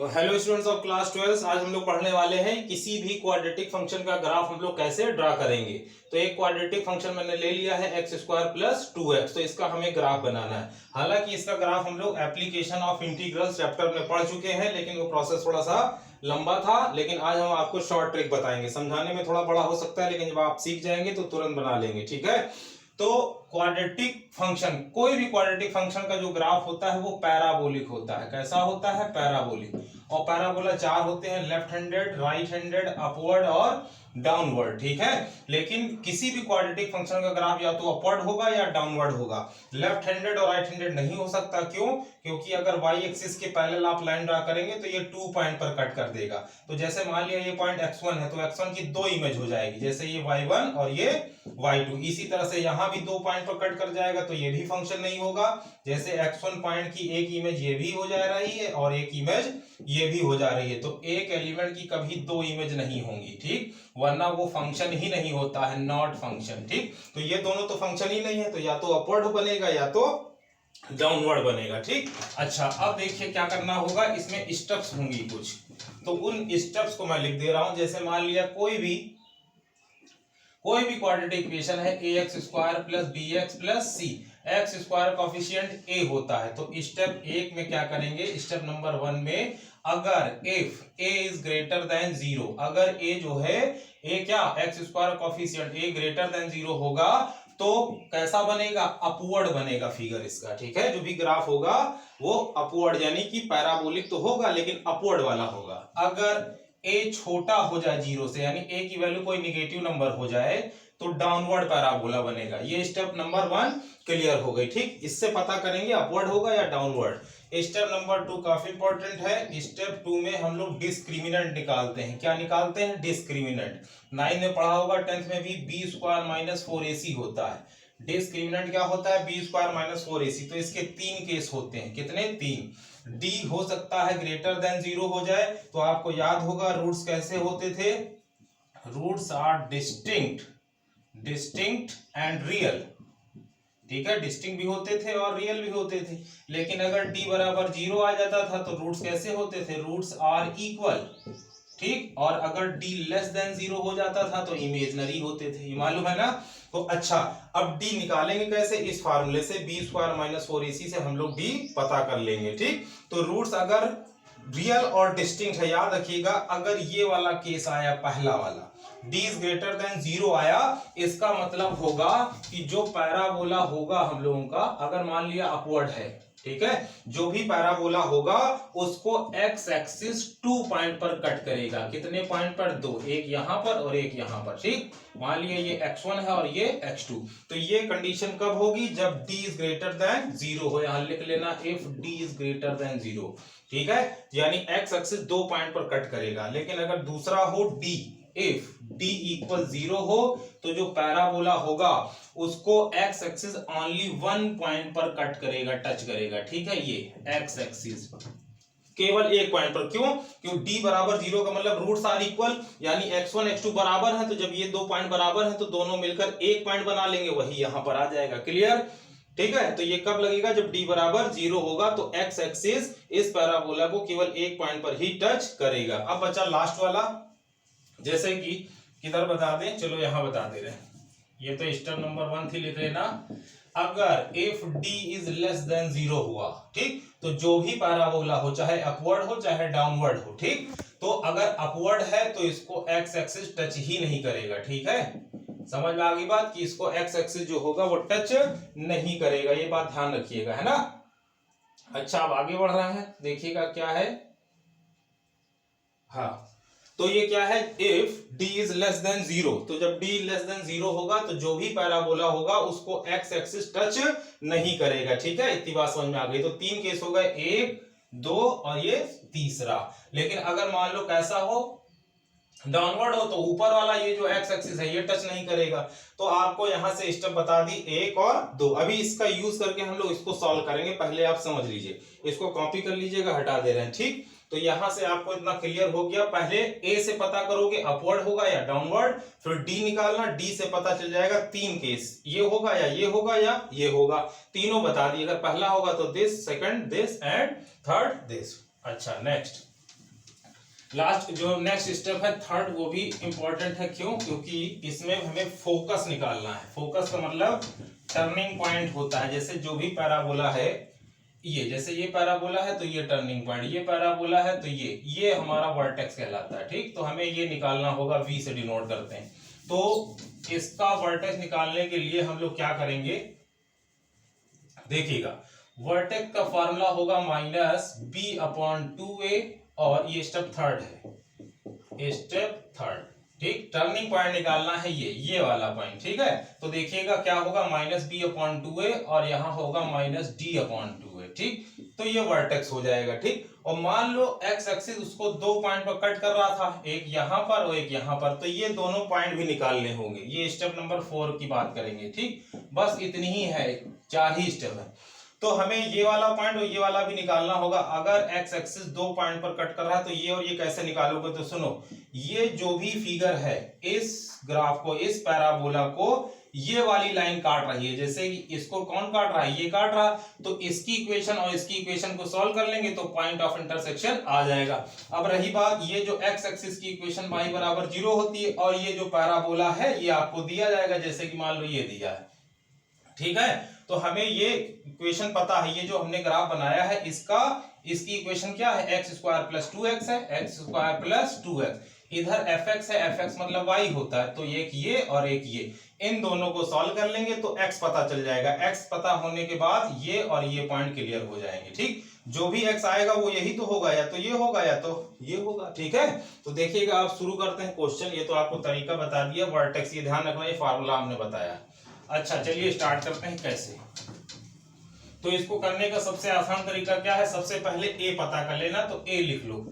तो hello students of class 12, आज हम लोग पढ़ने वाले हैं किसी भी क्वाड्रेटिक फंक्शन का ग्राफ हम लोग कैसे ड्रा करेंगे। तो एक क्वाड्रेटिक फंक्शन मैंने ले लिया है एक्स स्क्वायर प्लस 2x, तो इसका हमें ग्राफ बनाना है। हालांकि इसका ग्राफ हम लोग एप्लीकेशन ऑफ इंटीग्रल्स चैप्टर में पढ़ चुके हैं, लेकिन वो प्रोसेस थोड़ा सा लंबा था। लेकिन आज हम आपको शॉर्ट ट्रिक बताएंगे, समझाने में थोड़ा बड़ा हो सकता है, लेकिन जब आप सीख जाएंगे तो तुरंत बना लेंगे। ठीक है, तो क्वाड्रेटिक फंक्शन, कोई भी क्वाड्रेटिक फंक्शन का जो ग्राफ होता है वो पैराबोलिक होता है। कैसा होता है? पैराबोलिक। और पैराबोला चार होते हैं, left handed, right handed, upward और डाउनवर्ड। ठीक है, लेकिन किसी भी क्वाड्रेटिक फंक्शन का ग्राफ या तो अपवर्ड होगा या डाउनवर्ड होगा। लेफ्ट हैंडेड और राइट हैंडेड नहीं हो सकता। क्यों? क्योंकि अगर वाई एक्सिस के पैरेलल आप लाइन ड्रा करेंगे तो ये 2 पॉइंट पर कट कर देगा। तो जैसे मान लिया ये पॉइंट x1 है, तो x1 की दो इमेज हो जाएगी, जैसे ये y1 और ये y2। इसी तरह से यहां भी 2 पॉइंट पर कट कर जाएगा, तो ये भी फंक्शन नहीं होगा। जैसे x1 पॉइंट की एक इमेज ये भी हो जा रही है और एक इमेज ये भी हो जा रही है, तो एक एलिमेंट की कभी दो इमेज नहीं होंगी। ठीक, वरना वो फंक्शन ही नहीं होता है, नॉट फंक्शन। ठीक, तो ये दोनों तो फंक्शन ही नहीं है, तो या तो अपवर्ड बनेगा या तो डाउनवर्ड बनेगा। ठीक, अच्छा अब देखिए क्या करना होगा, इसमें स्टेप्स होंगी कुछ, तो उन स्टेप्स को मैं लिख दे रहा हूं। जैसे मान लिया कोई भी क्वाड्रेटिक इक्वेशन है ax square plus bx plus c, x square coefficient a होता है। तो स्टेप 1 में क्या करेंगे, स्टेप नंबर 1 में अगर if a is greater than 0, अगर a जो है a क्या x square coefficient a greater than 0 होगा, तो कैसा बनेगा? अपवर्ड बनेगा फिगर इसका। ठीक है, जो भी ग्राफ होगा वो अपवर्ड, यानी कि पैराबोलिक तो होगा लेकिन अपवर्ड वाला होगा। अगर a छोटा हो जाए 0 से, यानी a की वैल्यू कोई निगेटिव नंबर हो जाए, तो डाउनवर्ड पैराबोला बनेगा। ये स्टेप नंबर 1 क्लियर हो गई। ठीक, इससे पता करेंगे अपवर्ड होगा या डाउनवर्ड। स्टेप नंबर 2 काफी इंपॉर्टेंट है। स्टेप 2 में हम लोग डिस्क्रिमिनेंट निकालते हैं। क्या निकालते हैं? डिस्क्रिमिनेंट। 9 में पढ़ा होगा, 10th में भी, बी स्क्वायर माइनस 4ac होता है। डिस्क्रिमिनेंट क्या होता है? B square minus 4ac। तो इसके 3 केस होते हैं। कितने? 3। डी हो सकता है ग्रेटर देन 0 हो जाए, तो आपको याद होगा रूट्स कैसे होते थे। Roots are distinct and real. ठीक है, डिस्टिंक्ट भी होते थे और रियल भी होते थे। लेकिन अगर डी बराबर 0 आ जाता था तो रूट्स कैसे होते थे? Roots are equal. ठीक, और अगर डी लेस देन 0 हो जाता था तो इमेजनरी होते थे। ये मालूम है ना? तो अच्छा, अब डी निकालेंगे कैसे? इस फार्मूले से, बी स्क्वायर माइनस 4ac से हम लोग डी पता कर लेंगे। ठीक, तो रूट्स अगर रियल और डिस्टिंक्ट है, याद रखिएगा, अगर ये वाला केस आया, पहला वाला, d इज ग्रेटर देन 0 आया, इसका मतलब होगा कि जो पैराबोला होगा हम लोगों का, अगर मान लिया अपवर्ड है, ठीक है, जो भी पैराबोला होगा उसको एक्स एक्सिस 2 पॉइंट पर कट करेगा। कितने पॉइंट पर? 2, एक यहां पर और एक यहां पर। ठीक, मान लिया ये x1 है और ये x2। तो ये कंडीशन कब होगी? जब d इज ग्रेटर देन 0 हो। यहां लिख लेना if d is greater than 0। ठीक है, यानी x एक्सिस 2 पॉइंट पर कट करेगा। लेकिन अगर दूसरा हो d, इफ d इक्वल 0 हो, तो जो पैराबोला होगा उसको x एक्सिस ओनली 1 पॉइंट पर कट करेगा, टच करेगा। ठीक है, ये x एक्सिस केवल एक पॉइंट पर। क्यों? क्यों? d बराबर 0 का मतलब रूट्स आर इक्वल, यानी x1 x2 बराबर है, तो जब ये 2 पॉइंट बराबर है तो दोनों मिलकर एक पॉइंट बना लेंगे, वही यहां पर आ जाएगा। क्लियर? ठीक है, तो ये कब लगेगा? जब d बराबर 0 होगा, तो x एक्सिस इस पैराबोला को केवल एक पॉइंट पर ही टच करेगा। अब बचा लास्ट वाला, जैसे कि किधर बता दें, चलो यहां बता दे रहे हैं। ये तो स्टेप नंबर 1 थी, लिख लेना। अगर if d is less than 0 हुआ, ठीक, तो जो भी पैराबोला हो, चाहे अपवर्ड हो चाहे डाउनवर्ड हो, ठीक, तो अगर अपवर्ड है तो इसको x एक्सिस टच ही नहीं करेगा। ठीक है, समझ में आ गई बात कि इसको x एक्सिस जो होगा वो टच नहीं करेगा। ये बात ध्यान रखिएगा, है ना? अच्छा, अब आगे बढ़ रहा है, देखिएगा क्या है। हाँ, तो ये क्या है? If d is less than 0, तो जब d लेस देन 0 होगा तो जो भी पैराबोला होगा उसको x एक्सिस टच नहीं करेगा। ठीक है, इतनी बात समझ में आ गई। तो 3 केस हो गए, 1, 2 और ये तीसरा। लेकिन अगर मान लो कैसा हो, डाउनवर्ड हो, तो ऊपर वाला ये जो x एक्सिस है ये टच नहीं करेगा। तो आपको यहां से स्टेप बता दी 1 और 2। अभी इसका यूज करके हम लोग इसको सॉल्व करेंगे। पहले आप समझ लीजिए, इसको कॉपी कर लीजिएगा, हटा दे रहे हैं। ठीक, तो यहां से आपको इतना क्लियर हो गया। पहले a से पता करोगे अपवर्ड होगा या डाउनवर्ड, फिर d निकालना, d से पता चल जाएगा 3 केस, ये होगा या ये होगा या ये होगा। तीनों बता दिए, अगर पहला होगा तो this, second this and third this. अच्छा, नेक्स्ट लास्ट जो नेक्स्ट स्टेप है थर्ड, वो भी इंपॉर्टेंट है। क्यों? क्योंकि इसमें हमें फोकस निकालना है। फोकस का मतलब टर्निंग पॉइंट होता है। जैसे जो भी पैराबोला है, ये जैसे ये पैराबोला है तो ये टर्निंग पॉइंट, ये पैराबोला है तो ये हमारा वर्टेक्स कहलाता है। ठीक, तो हमें ये निकालना होगा, वी से डिनोट करते हैं। तो इसका वर्टेक्स निकालने के लिए हम लोग क्या करेंगे, देखिएगा, वर्टेक्स का फॉर्मूला होगा माइनस बी अपॉन 2a, और ये स्टेप थर्ड है, स्टेप थर्ड। ठीक, टर्निंग पॉइंट निकालना है ये वाला पॉइंट। ठीक है, तो देखिएगा क्या होगा, माइनस बी अपॉन 2a और यहाँ होगा माइनस डी अपॉन 2a। ठीक, तो ये वर्टेक्स हो जाएगा। ठीक, और मान लो एक्स एक्सिस उसको दो पॉइंट पर कट कर रहा था, एक यहाँ पर और एक यहाँ पर, तो ये दोनों पॉइंट भी निकालने होंगे। ये स्टेप नंबर 4 की बात करेंगे। ठीक, बस इतनी ही है, 4 ही स्टेप है। तो हमें ये वाला पॉइंट और ये वाला भी निकालना होगा। अगर एक्स एक्सिस दो पॉइंट पर कट कर रहा है तो ये और ये कैसे निकालोगे, तो सुनो, ये जो भी फिगर है, इस ग्राफ को, इस पैराबोला को ये वाली लाइन काट रही है। जैसे कि इसको कौन काट रहा है, ये काट रहा, तो इसकी इक्वेशन और इसकी इक्वेशन को सॉल्व कर लेंगे तो पॉइंट ऑफ इंटरसेक्शन आ जाएगा। अब रही बात, ये जो एक्स एक्सिस की इक्वेशन y बराबर 0 होती है, और ये जो पैराबोला है ये आपको दिया जाएगा, जैसे कि मान लो ये दिया है। ठीक है, तो हमें ये इक्वेशन पता है, ये जो हमने ग्राफ बनाया है इसकी इक्वेशन क्या है, एक्स स्क्वायर प्लस 2x है, एक्स स्क्वायर प्लस 2x। इधर fx है, fx मतलब y होता है, तो एक ये और एक ये, इन दोनों को सॉल्व कर लेंगे तो x पता चल जाएगा। x पता होने के बाद ये और ये पॉइंट क्लियर हो जाएंगे। ठीक, जो भी x आएगा वो यही तो होगा, या तो ये होगा या तो ये होगा। ठीक है, तो देखिएगा, आप शुरू करते हैं क्वेश्चन। ये तो आपको तरीका बता दिया वर्टेक्स, ये ध्यान रखना, ये फार्मूला हमने बताया। अच्छा, चलिए स्टार्ट करते हैं कैसे। तो इसको करने का सबसे आसान तरीका क्या है, सबसे पहले a पता कर लेना, तो a लिख लो।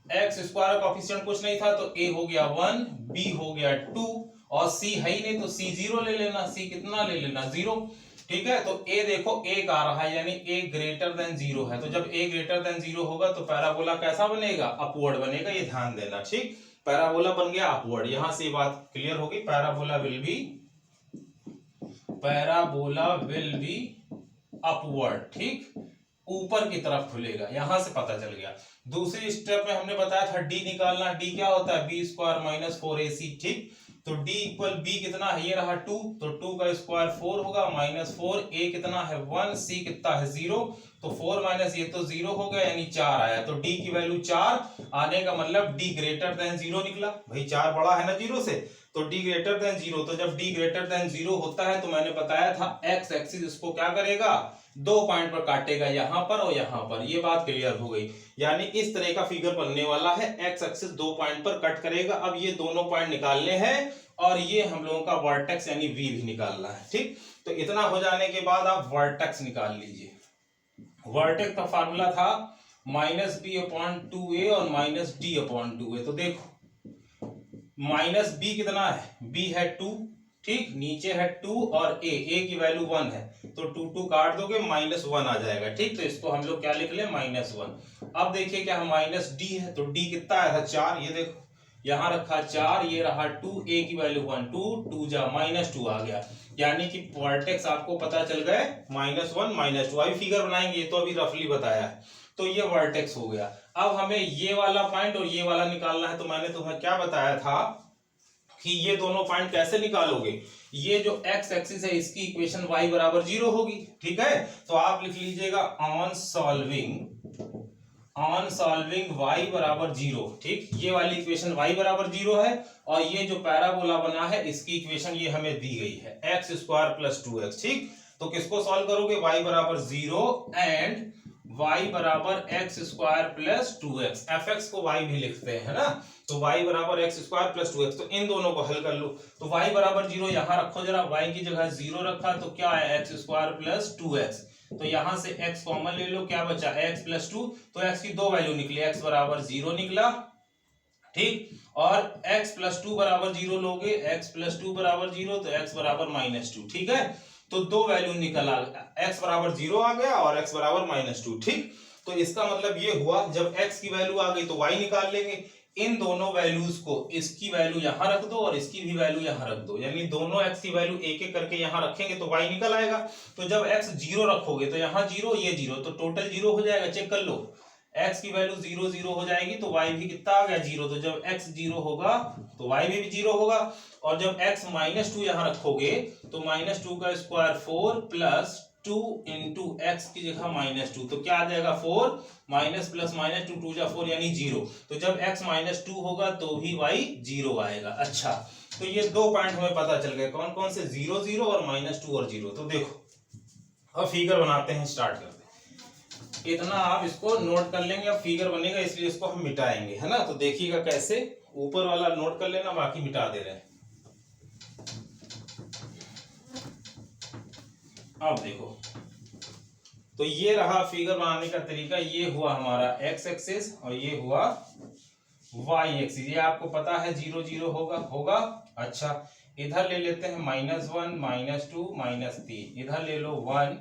एक्स स्क्वायर कोएफिशिएंट कुछ नहीं था तो a हो गया 1, b हो गया 2, और c है ही नहीं तो c 0 ले लेना। c कितना ले लेना, 0। ठीक है, तो a देखो 1 आ रहा है, यानी a ग्रेटर देन 0 है। तो जब a ग्रेटर देन 0 होगा तो पैराबोला कैसा बनेगा, अपवर्ड बनेगा, ये ध्यान देना। ठीक, पैराबोला बन गया अपवर्ड। यहां से बात क्लियर होगी, पैराबोला विल बी अपवर्ड। ठीक, ऊपर की तरफ खुलेगा, यहां से पता चल गया। दूसरी स्टेप में हमने बताया था डी निकालना। डी क्या होता है, बी स्क्वायर माइनस 4ac। ठीक, तो डी इक्वल बी कितना है, ये रहा 2, तो 2 का स्क्वायर 4 होगा, माइनस 4, a कितना है 1, c कितना है 0, तो 4 माइनस ये तो 0 हो गया, यानी 4 आया। तो d की वैल्यू 4 आने का मतलब d ग्रेटर देन 0 निकला। भाई 4 बड़ा है ना 0 से, तो d ग्रेटर देन 0। तो जब d ग्रेटर देन 0 होता है तो मैंने बताया था x एक्सिस इसको क्या करेगा, दो पॉइंट पर काटेगा, यहां पर और यहां पर। ये बात क्लियर हो गई, यानी इस तरह का फिगर बनने वाला है, x एक्सिस दो पॉइंट पर कट करेगा। अब ये दोनों पॉइंट निकालने हैं और ये हम लोगों का वर्टेक्स यानी v भी निकालना है। ठीक, तो इतना हो जाने के बाद आप वर्टेक्स निकाल लीजिए। वर्टेक्स का फार्मूला था माइनस बी अपॉन 2a और माइनस डी अपॉन 2a। तो देखो माइनस b कितना है, b है 2, ठीक, नीचे है 2 और a की वैल्यू 1 है, तो 2 काट दोगे माइनस 1 आ जाएगा। ठीक, तो इसको हम लोग क्या लिख ले, माइनस 1। अब देखिए क्या है, माइनस d है, तो d कितना आया था 4, ये देखो यहां रखा 4, ये रहा 2, a की वैल्यू 1, 2 जा माइनस 2 आ गया, यानी कि वर्टेक्स आपको पता चल गए माइनस 1 माइनस 2। अभी फिगर बनाएंगे, ये तो अभी रफली बताया है, तो ये वर्टेक्स हो गया। अब हमें ये वाला पॉइंट और ये वाला निकालना है, तो मैंने तुम्हें क्या बताया था कि ये दोनों पॉइंट कैसे निकालोगे। ये जो x एक्सिस है इसकी इक्वेशन y बराबर 0 होगी। ठीक है, तो आप लिख लीजिएगा ऑन सॉल्विंग y बराबर 0। ठीक, ये वाली इक्वेशन y बराबर 0 है, और ये जो पैराबोला बना है इसकी इक्वेशन ये हमें दी गई है एक्स स्क्वायर प्लस 2x। ठीक, तो किसको सॉल्व करोगे, y बराबर 0 एंड y बराबर x square plus 2x। fx को y भी लिखते हैं ना, तो y बराबर एक्स स्क्वायर प्लस 2x, तो इन दोनों को हल कर लो। तो y बराबर 0 यहां रखो जरा, y की जगह 0 रखा तो क्या है एक्स स्क्वायर प्लस 2x, तो यहां से x कॉमन ले लो, क्या बचा x प्लस 2, तो x की दो वैल्यू निकली, x बराबर 0 निकला। ठीक, और x प्लस 2 बराबर 0 लोगे, x प्लस 2 बराबर 0, तो x बराबर माइनस 2। ठीक है, तो दो वैल्यू निकल आ गया, x बराबर 0 आ गया और x बराबर माइनस 2। ठीक, तो इसका मतलब ये हुआ जब x की वैल्यू आ गई तो y निकाल लेंगे। इन दोनों वैल्यूज को, इसकी वैल्यू यहां रख दो और इसकी भी वैल्यू यहां रख दो, यानी दोनों x की वैल्यू एक एक करके यहां रखेंगे तो y निकल आएगा। तो जब x 0 रखोगे तो यहां 0, ये 0, तो टोटल 0 हो जाएगा। चेक कर लो, x की वैल्यू 0 0 हो जाएगी तो y भी कितना आ गया 0। तो जब x 0 होगा तो y भी 0 होगा। और जब x -2 यहाँ रखोगे तो -2 का स्क्वायर 4 प्लस 2 इंटू एक्स की जगह -2 तो क्या आ जाएगा 4 माइनस प्लस -2 2 जा 4 यानी 0। तो जब x -2 होगा तो भी y 0 आएगा। अच्छा, तो ये दो पॉइंट हमें पता चल गए कौन कौन से 0 0 और -2 और 0। तो देखो अब फिगर बनाते हैं, स्टार्ट करते हैं। इतना आप इसको नोट कर लेंगे, अब फिगर बनेगा इसलिए इसको हम मिटाएंगे, है ना। तो देखिएगा कैसे, ऊपर वाला नोट कर लेना, बाकी मिटा दे रहे हैं। अब देखो, तो ये रहा फिगर बनाने का तरीका। ये हुआ हमारा x एक्सिस और ये हुआ y एक्सिस। ये आपको पता है 0 0 होगा। अच्छा, इधर ले लेते हैं -1 -2 -3, इधर ले लो 1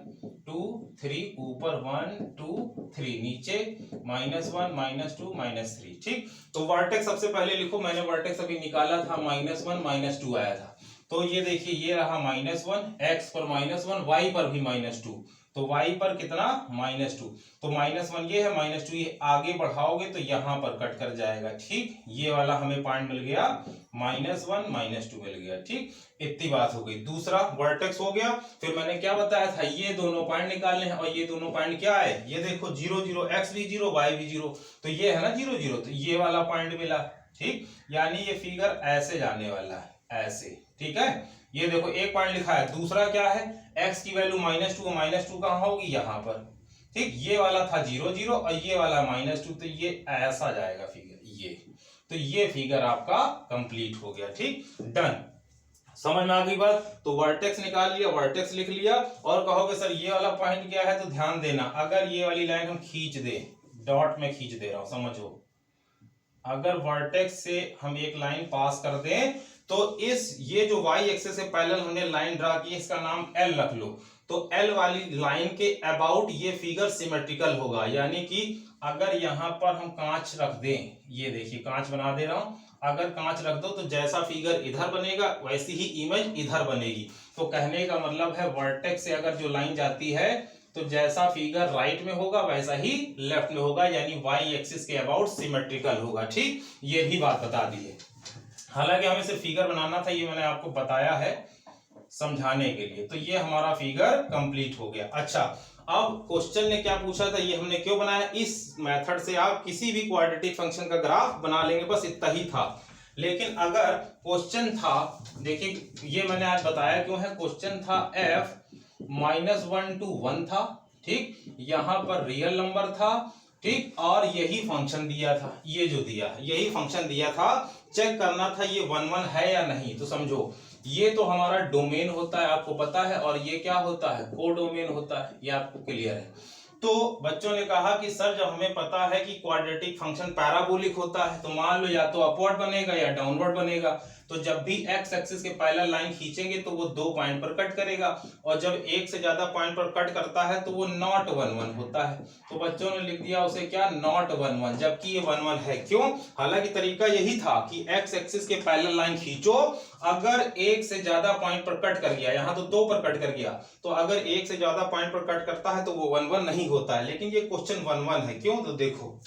2 3, ऊपर 1 2 3, नीचे -1 -2 -3। ठीक, तो वर्टेक्स सबसे पहले लिखो। मैंने वर्टेक्स अभी निकाला था, -1 -2 आया था। तो ये देखिए, ये रहा -1, x पर -1, y पर भी -2, तो y पर कितना -2। तो -1 ये है, -2 ये आगे बढ़ाओगे तो यहाँ पर कट कर जाएगा। ठीक, ये वाला हमें पॉइंट मिल गया, -1 -2 मिल गया। ठीक, इतनी बात हो गई। दूसरा वर्टेक्स हो गया। फिर मैंने क्या बताया था, ये दोनों पॉइंट निकालने हैं और ये दोनों पॉइंट क्या है, ये देखो 0 0, x भी 0 y भी 0, तो ये है ना 0 0, तो ये वाला पॉइंट मिला। ठीक, यानी ये फिगर ऐसे जाने वाला है, ऐसे। ठीक है, ये देखो एक पॉइंट लिखा है। दूसरा क्या है, x की वैल्यू -2 कहाँ होगी, यहाँ पर। ठीक, ये वाला था 0 0 और ये वाला -2, तो ये ऐसा जाएगा फिगर, ये। तो ये फिगर आपका कंप्लीट हो गया। ठीक, डन। समझ में आ गई बात। तो वर्टेक्स निकाल लिया, वर्टेक्स लिख लिया। और कहोगे सर ये वाला पॉइंट क्या है, तो ध्यान देना, अगर ये वाली लाइन हम खींच दे, डॉट में खींच दे रहा हूं, समझो। अगर वर्टेक्स से हम एक लाइन पास कर दें तो ये जो y एक्सिस से पैरेलल हमने लाइन ड्रा की है, इसका नाम L रख लो। तो L वाली लाइन के अबाउट ये फिगर सिमेट्रिकल होगा। यानी कि अगर यहाँ पर हम कांच रख दें, ये देखिए कांच बना दे रहा हूं, अगर कांच रख दो तो जैसा फिगर इधर बनेगा वैसी ही इमेज इधर बनेगी। तो कहने का मतलब है वर्टेक्स से अगर जो लाइन जाती है तो जैसा फिगर राइट में होगा वैसा ही लेफ्ट में होगा, यानी y एक्सिस के अबाउट सिमेट्रिकल होगा। ठीक, ये भी बात बता दी है। हालांकि हमें सिर्फ फिगर बनाना था, ये मैंने आपको बताया है समझाने के लिए। तो ये हमारा फिगर कंप्लीट हो गया। अच्छा, अब क्वेश्चन ने क्या पूछा था, ये हमने क्यों बनाया। इस मेथड से आप किसी भी क्वाड्रेटिक फंक्शन का ग्राफ बना लेंगे, बस इतना ही था। लेकिन अगर क्वेश्चन था, देखिए ये मैंने आज बताया क्यों है, क्वेश्चन था f -1 to 1 था। ठीक, यहां पर रियल नंबर था। ठीक, और यही फंक्शन दिया था, ये जो दिया यही फंक्शन दिया था। चेक करना था ये 1 1 है या नहीं। तो समझो, ये तो हमारा डोमेन होता है, आपको पता है, और ये क्या होता है, कोडोमेन होता है, ये आपको क्लियर है। तो बच्चों ने कहा कि सर जब हमें पता है कि क्वाड्रेटिक फंक्शन पैराबोलिक होता है तो मान लो या तो अपवर्ड बनेगा या डाउनवर्ड बनेगा। तो जब भी x एक्सिस के पैरेलल लाइन खींचेंगे तो वो 2 पॉइंट पर कट करेगा, और जब एक से ज्यादा पॉइंट पर कट करता है तो वो नॉट 1 1 होता है। तो बच्चों ने लिख दिया उसे क्या, नॉट 1 1, जबकि ये 1 1 है। क्यों, हालांकि तरीका यही था कि x एक्सिस के पैरेलल लाइन खींचो, अगर एक से ज्यादा पॉइंट पर कट कर गया, यहां तो 2 पर कट कर गया, तो अगर एक से ज्यादा पॉइंट पर कट करता है तो वो 1 1 नहीं होता है। लेकिन ये क्वेश्चन 1 1 है। क्यों, तो देखो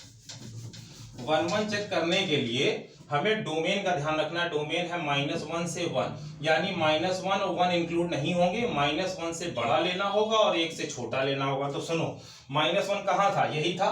1 1 चेक करने के लिए हमें डोमेन का ध्यान रखना है। डोमेन है -1 से 1, यानी -1 और 1 इंक्लूड नहीं होंगे। -1 से बड़ा लेना होगा और 1 से छोटा लेना होगा। तो सुनो, -1 कहाँ था, यही था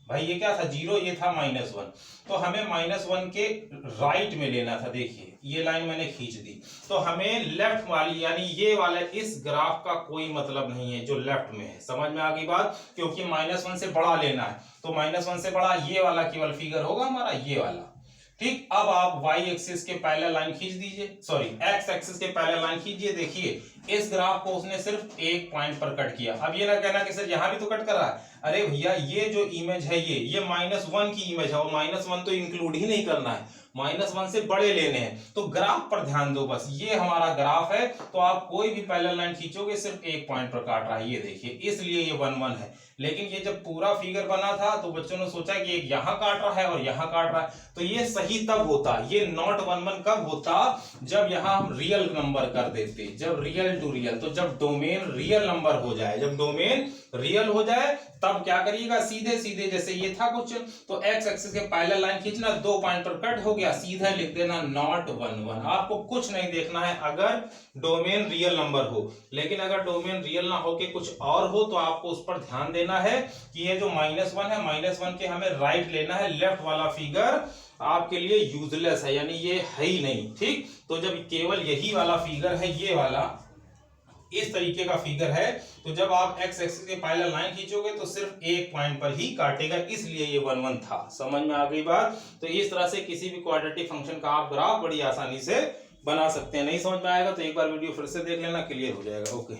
भाई, ये क्या था 0, ये था -1। तो हमें -1 के राइट में लेना था। देखिए ये लाइन मैंने खींच दी, तो हमें लेफ्ट वाली, यानी ये वाला, इस ग्राफ का कोई मतलब नहीं है जो लेफ्ट में है। समझ में आ गई बात, क्योंकि -1 से बड़ा लेना है। तो -1 से बड़ा ये वाला केवल फिगर होगा हमारा, ये वाला। ठीक, अब आप y एक्सिस के पैरेलल लाइन खींच दीजिए, सॉरी x एक्सिस के पैरेलल लाइन खींचिए। देखिए इस ग्राफ को उसने सिर्फ एक पॉइंट पर कट किया। अब ये ना कहना कि सर यहाँ भी तो कट कर रहा है। अरे भैया, ये जो इमेज है ये -1 की इमेज है, और -1 तो इंक्लूड ही नहीं करना है। -1 से बड़े लेने हैं। तो ग्राफ पर ध्यान दो, बस ये हमारा ग्राफ है। तो आप कोई भी पैरेलल लाइन खींचोगे सिर्फ एक पॉइंट पर काट रहा है, ये देखिए, इसलिए ये 1 1 है। लेकिन ये जब पूरा फिगर बना था तो बच्चों ने सोचा कि एक यहाँ काट रहा है और यहाँ काट रहा है, तो ये सही तब होता, ये नॉट 1 1 कब होता, जब यहाँ हम रियल नंबर कर देते, जब रियल टू रियल, तो जब डोमेन रियल नंबर हो जाए, जब डोमेन रियल हो जाए तब क्या करिएगा, सीधे सीधे जैसे ये था कुछ, तो एक्स एक्सिस के पैरेलल लाइन खींचना, 2 पॉइंट पर कट हो गया, सीधा लिख देना नॉट 1 1। आपको कुछ नहीं देखना है अगर डोमेन रियल नंबर हो। लेकिन अगर डोमेन रियल ना हो के कुछ और हो तो आपको उस पर ध्यान देना है कि ये जो -1 है, -1 के हमें राइट लेना है, लेफ्ट वाला फिगर आपके लिए यूजलेस है, यानी ये है ही नहीं। ठीक, तो जब केवल यही वाला फिगर है, ये वाला इस तरीके का फिगर है, तो जब आप एक्स एक्सिस के पैरेलल लाइन खींचोगे तो सिर्फ एक पॉइंट पर ही काटेगा, इसलिए ये 1 1 था। समझ में आ गई बात? तो इस तरह से किसी भी क्वाड्रेटिक फंक्शन का आप ग्राफ बड़ी आसानी से बना सकते हैं। नहीं समझ में आएगा तो एक बार वीडियो फिर से देख लेना, क्लियर हो जाएगा। ओके।